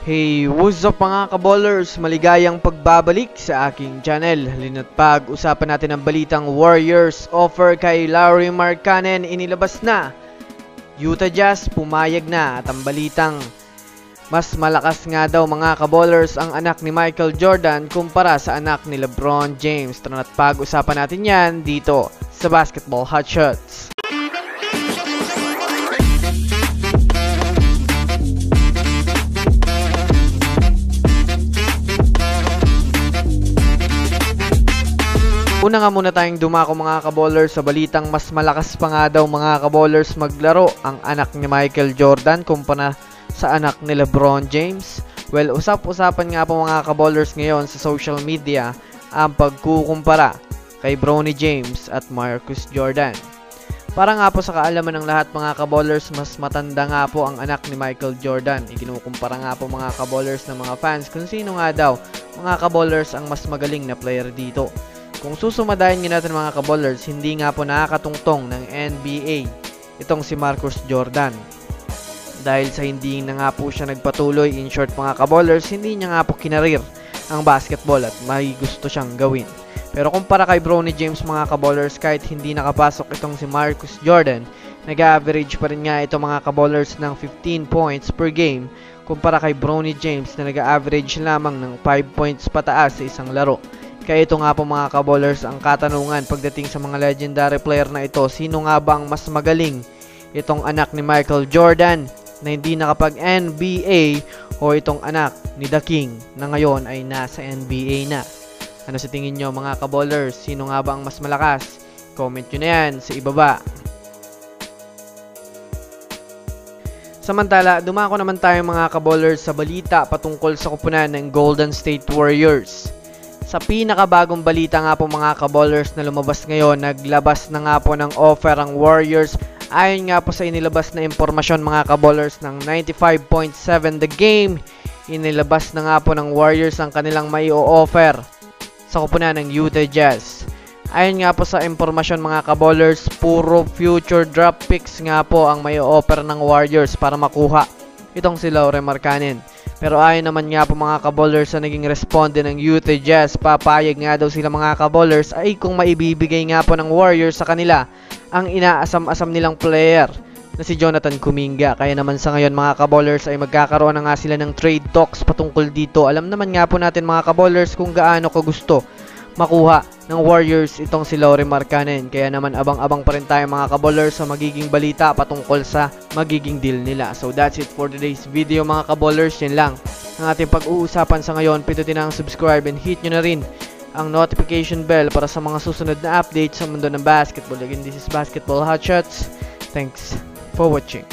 Hey, what's up mga kaballers? Maligayang pagbabalik sa aking channel. Halina't pag-usapan natin ang balitang Warriors offer kay Lauri Markkanen inilabas na. Utah Jazz pumayag na at ang balitang mas malakas nga daw mga kaballers ang anak ni Michael Jordan kumpara sa anak ni LeBron James. Tara na't pag-usapan natin yan dito sa Basketball Hotshots. Una nga muna tayong dumako mga kaballers sa balitang mas malakas pa nga daw mga kaballers maglaro ang anak ni Michael Jordan kumpara sa anak ni LeBron James. Well, usap-usapan nga po mga kaballers ngayon sa social media ang pagkukumpara kay Bronny James at Marcus Jordan. Para nga po sa kaalaman ng lahat mga kaballers, mas matanda nga po ang anak ni Michael Jordan. Ikinukumpara nga po mga kaballers ng mga fans kung sino nga daw mga kaballers ang mas magaling na player dito. Kung susumadahin nga natin mga kaballers, hindi nga po nakakatungtong ng NBA itong si Marcus Jordan. Dahil sa hindi na nga po siya nagpatuloy, in short mga kaballers, hindi niya nga po kinarir ang basketball at may gusto siyang gawin. Pero kumpara kay Bronny James mga kaballers, kahit hindi nakapasok itong si Marcus Jordan, nag-average pa rin nga ito mga kaballers ng 15 points per game kumpara kay Bronny James na nag-average lamang ng 5 points pataas sa isang laro. Kaya ito nga po mga kaballers ang katanungan pagdating sa mga legendary player na ito, sino nga ba ang mas magaling? Itong anak ni Michael Jordan na hindi nakapag-NBA o itong anak ni The King na ngayon ay nasa NBA na? Ano sa tingin nyo mga kaballers? Sino nga ba ang mas malakas? Comment nyo na yan sa ibaba. Samantala, dumako naman tayo mga kaballers sa balita patungkol sa kupunan ng Golden State Warriors. Sa pinakabagong balita nga po mga kaballers na lumabas ngayon, naglabas na nga po ng offer ang Warriors. Ayon nga po sa inilabas na impormasyon mga kaballers ng 95.7 The Game, inilabas na nga po ng Warriors ang kanilang may o-offer sa kupunan ng Utah Jazz. Ayon nga po sa impormasyon mga kaballers, puro future draft picks nga po ang may o-offer ng Warriors para makuha itong si Lauri Markkanen. Pero ayon naman nga po mga kaballers sa naging responde ng Utah Jazz, papayag nga daw sila mga kaballers ay kung maibibigay nga po ng Warriors sa kanila ang inaasam-asam nilang player na si Jonathan Kuminga. Kaya naman sa ngayon mga kaballers ay magkakaroon na nga sila ng trade talks patungkol dito. Alam naman nga po natin mga kaballers kung gaano kagusto makuha ng Warriors itong si Lauri Markkanen. Kaya naman abang-abang pa rin tayo mga kaballers sa magiging balita patungkol sa magiging deal nila. So that's it for today's video mga kaballers. Yan lang ang ating pag-uusapan sa ngayon. Pindutin ang subscribe and hit nyo na rin ang notification bell para sa mga susunod na updates sa mundo ng basketball. Again, this is Basketball Hotshots. Thanks for watching.